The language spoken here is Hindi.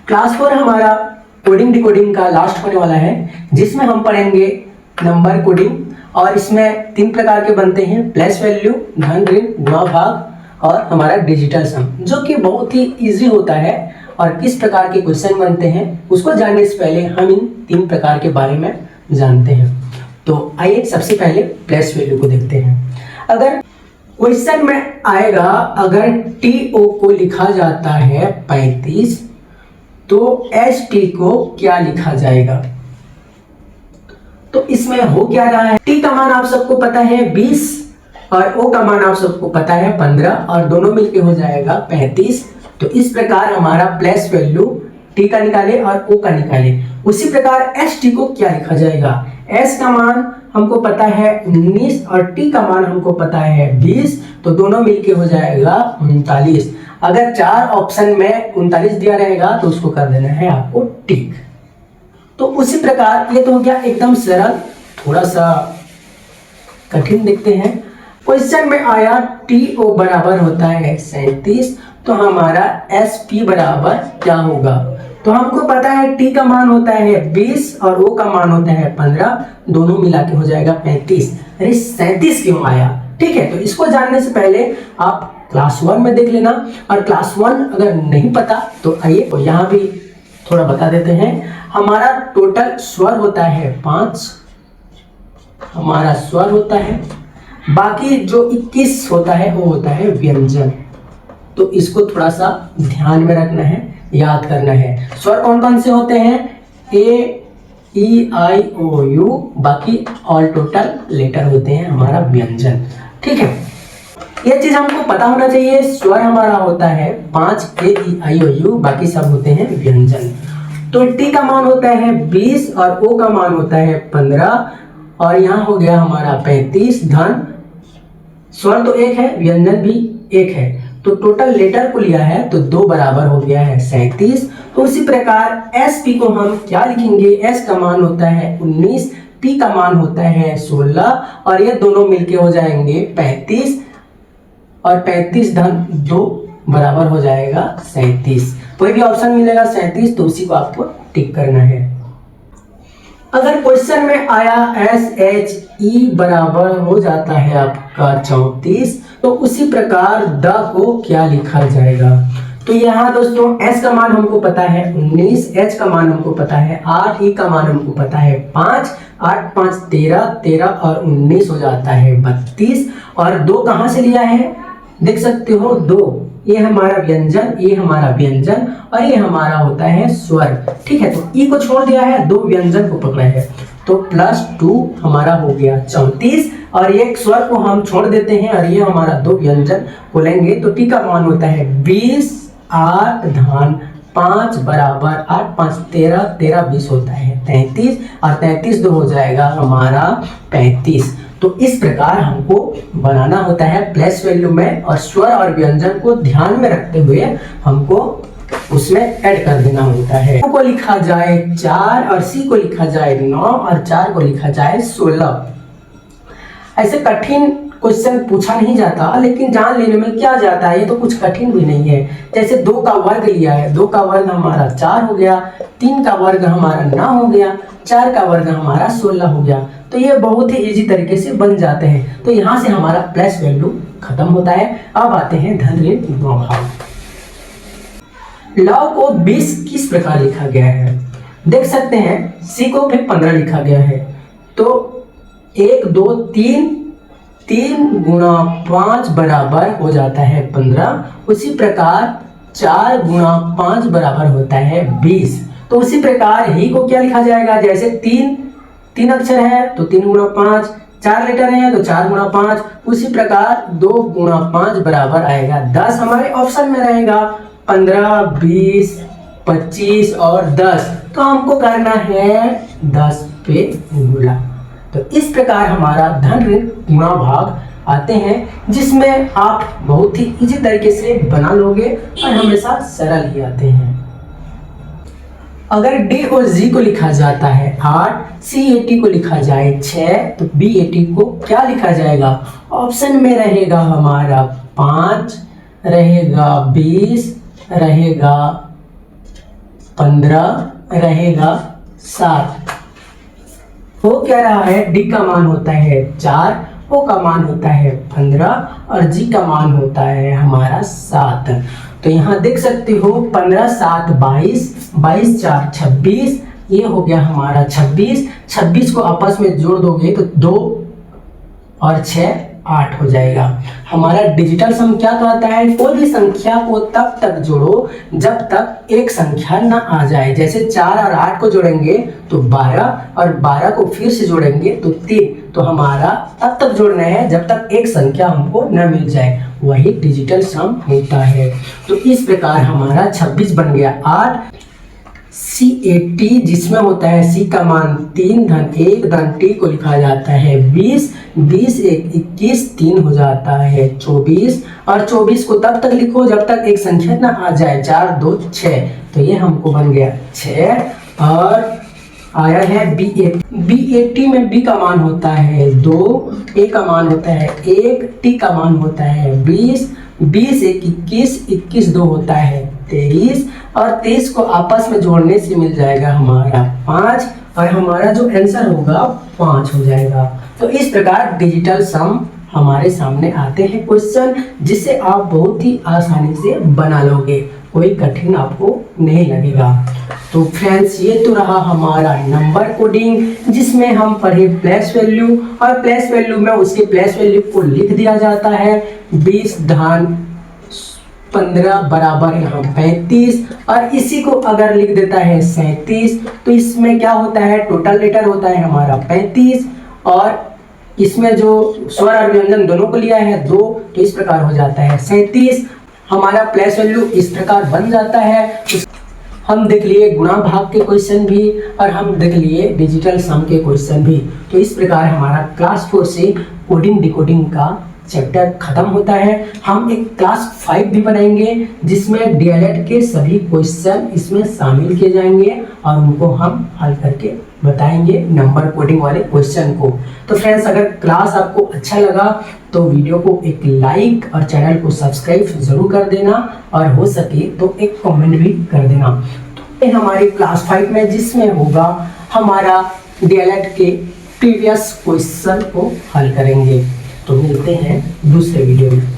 क्लास 4 हमारा कोडिंग डिकोडिंग का लास्ट होने वाला है, जिसमें हम पढ़ेंगे नंबर कोडिंग। और इसमें 3 प्रकार के बनते हैं, प्लस वैल्यू, धन ऋण, गुणा भाग और हमारा डिजिटल सम, जो कि बहुत ही इजी होता है। और किस प्रकार के क्वेश्चन बनते हैं उसको जानने से पहले हम इन 3 प्रकार के बारे में जानते हैं। तो आइए सबसे पहले प्लस वैल्यू को देखते हैं। अगर क्वेश्चन में आएगा, अगर TO को लिखा जाता है 35 तो ST को क्या लिखा जाएगा? तो इसमें हो क्या रहा है, T का मान आप सबको पता है 20 और O का मान आप सबको पता है 15 और दोनों मिलके हो जाएगा 35। तो इस प्रकार हमारा प्लस वैल्यू T का निकाले और O का निकाले। उसी प्रकार ST को क्या लिखा जाएगा? S का मान हमको पता है 19 और T का मान हमको पता है 20, तो दोनों मिलके हो जाएगा 39। अगर 4 ऑप्शन में 39 दिया रहेगा तो उसको कर देना है आपको टिक। तो उसी प्रकार ये तो हो गया एकदम सरल। थोड़ा सा कठिन देखते हैं। क्वेश्चन में आया TO बराबर होता है 37, तो हमारा SP बराबर क्या होगा? तो हमको पता है T का मान होता है 20 और O का मान होता है 15, दोनों मिला के हो जाएगा 35। अरे 37 क्यों आया? ठीक है, तो इसको जानने से पहले आप क्लास 1 में देख लेना, और क्लास 1 अगर नहीं पता तो आइए तो यहाँ भी थोड़ा बता देते हैं। हमारा टोटल स्वर होता है 5, हमारा स्वर होता है, बाकी जो 21 होता है वो होता है व्यंजन। तो इसको थोड़ा सा ध्यान में रखना है, याद करना है। स्वर कौन कौन से होते हैं? A, E, I, O, U, बाकी ऑल टोटल लेटर होते हैं हमारा व्यंजन। ठीक है, ये चीज हमको पता होना चाहिए। स्वर हमारा होता है 5, A, E, I, O, U, बाकी सब होते हैं व्यंजन। तो T का मान होता है 20 और O का मान होता है 15 और यहाँ हो गया हमारा 35। धन स्वर तो एक है, व्यंजन भी एक है, तो टोटल लेटर को लिया है तो 2 बराबर हो गया है 37। तो उसी प्रकार SP को हम क्या लिखेंगे? S का मान होता है 19, T का मान होता है 16 और ये दोनों मिलके हो जाएंगे 35 और 35 धन 2 बराबर हो जाएगा 37। कोई भी ऑप्शन मिलेगा 37 तो उसी को आपको टिक करना है। अगर क्वेश्चन में आया SHE बराबर हो जाता है आपका 34, तो उसी प्रकार द को क्या लिखा जाएगा? तो यहाँ दोस्तों S का मान हमको पता है 19, H का मान हमको पता है 8, E का मान हमको पता है 5, 8 5 13, 13 और 19 हो जाता है 32। और 2 कहाँ से लिया है? देख सकते हो 2, ये हमारा व्यंजन, ये हमारा व्यंजन और ये हमारा होता है स्वर। ठीक है, तो E को छोड़ दिया है, 2 व्यंजन को पकड़ा है, तो +2 हमारा हो गया 34 और एक स्वर को हम छोड़ देते हैं और ये हमारा 2 व्यंजन को लेंगे तो T का मान होता है 20, 8 धन 5 बराबर 8 5 13, 13 20 होता है 33 और 33 2 हो जाएगा हमारा 35। तो इस प्रकार हमको बनाना होता है प्लस वैल्यू में, और स्वर और व्यंजन को ध्यान में रखते हुए हमको उसमें ऐड कर देना होता है। को लिखा जाए 4 और C को लिखा जाए 9 और 4 को लिखा जाए 16। ऐसे कठिन क्वेश्चन पूछा नहीं जाता, लेकिन जान लेने में क्या जाता है, ये तो कुछ कठिन भी नहीं है। जैसे 2 का वर्ग लिया है, 2 का वर्ग हमारा 4 हो गया, 3 का वर्ग हमारा 9 हो गया, 4 का वर्ग हमारा 16 हो गया। तो ये बहुत ही इजी तरीके से बन जाते हैं। तो यहाँ से हमारा प्लस वैल्यू खत्म होता है। अब आते हैं धन ऋण गुणा भाग। लव को 20 किस प्रकार लिखा गया है? देख सकते हैं C को फिर 15 लिखा गया है, तो 1 2 3 3 गुणा 5 बराबर हो जाता है 15। उसी प्रकार 4 गुणा 5 बराबर होता है 20। तो उसी प्रकार ही को क्या लिखा जाएगा? जैसे 3 अक्षर है तो 3 गुणा 5, 4 लेटर है तो 4 गुणा 5, उसी प्रकार 2 गुणा 5 बराबर आएगा 10। हमारे ऑप्शन में रहेगा 15, 20, 25 और 10, तो हमको करना है 10 पे गुणा। तो इस प्रकार हमारा धन ऋण गुणा भाग आते हैं, जिसमें आप बहुत ही इजी तरीके से बना लोगे और हमेशा सरल ही आते हैं। अगर D और G को लिखा जाता है 8, C80 को लिखा जाए 6, तो B80 को क्या लिखा जाएगा? ऑप्शन में रहेगा हमारा 5, रहेगा 20, रहेगा 15 रहेगा 7। वो क्या रहा है, डी का मान होता है 4, ओ का मान होता है 15 और जी का मान होता है हमारा 7। तो यहाँ देख सकते हो 15 7 22, 22 4 26, ये हो गया हमारा 26। 26 को आपस में जोड़ दोगे तो 2 और 6 8 हो जाएगा। हमारा डिजिटल सम क्या कहता है, कोई भी संख्या को तब तक जोड़ो जब तक एक संख्या ना आ जाए। जैसे 4 और 8 को जोड़ेंगे तो 12 और 12 को फिर से जोड़ेंगे तो 3। तो हमारा तब तक जोड़ना है जब तक एक संख्या हमको न मिल जाए, वही डिजिटल सम होता है। तो इस प्रकार हमारा 26 बन गया 8। C80 जिसमें होता है C का मान 3 धन 1 धन T को लिखा जाता है 20, 20 1 21, 3 हो जाता है 24। और 24 को तब तक लिखो जब तक एक संख्या ना आ जाए, 4 2 6। तो ये हमको बन गया 6। और आया है B80 में B का मान होता है 2, A का मान होता है 1, T का मान होता है 20, 20 1 21, 21 2 होता है 23। और 23 को आपस में जोड़ने से मिल जाएगा हमारा 5 और हमारा जो आंसर होगा 5 हो जाएगा। तो इस प्रकार डिजिटल सम हमारे सामने आते हैं क्वेश्चन, जिसे आप बहुत ही आसानी से बना लोगे, कोई कठिन आपको नहीं लगेगा। तो फ्रेंड्स, ये तो रहा हमारा नंबर कोडिंग, जिसमें हम पढ़े प्लेस वैल्यू, और प्लेस वैल्यू में उसके प्लेस वैल्यू को लिख दिया जाता है 20 धन 15 बराबर यहाँ 35। और इसी को अगर लिख देता है 37, तो इसमें क्या होता है, टोटल लेटर होता है हमारा 35। और इसमें जो स्वर और व्यंजन दोनों को लिया है 2, तो इस प्रकार हो जाता है 37। हमारा प्लेस वैल्यू इस प्रकार बन जाता है। हम देख लिए गुणा भाग के क्वेश्चन भी, और हम देख लिए डिजिटल सम के क्वेश्चन भी। तो इस प्रकार हमारा क्लास 4 से कोडिंग डिकोडिंग का चैप्टर खत्म होता है। हम एक क्लास 5 भी बनाएंगे, जिसमें डीएलएड के सभी क्वेश्चन इसमें शामिल किए जाएंगे और उनको हम हल करके बताएंगे नंबर कोडिंग वाले क्वेश्चन को। तो फ्रेंड्स, अगर क्लास आपको अच्छा लगा तो वीडियो को एक लाइक और चैनल को सब्सक्राइब जरूर कर देना, और हो सके तो एक कमेंट भी कर देना। तो हमारे क्लास 5 में जिसमें होगा हमारा डीएलएड के प्रीवियस क्वेश्चन को हल करेंगे। तो मिलते हैं दूसरे वीडियो में।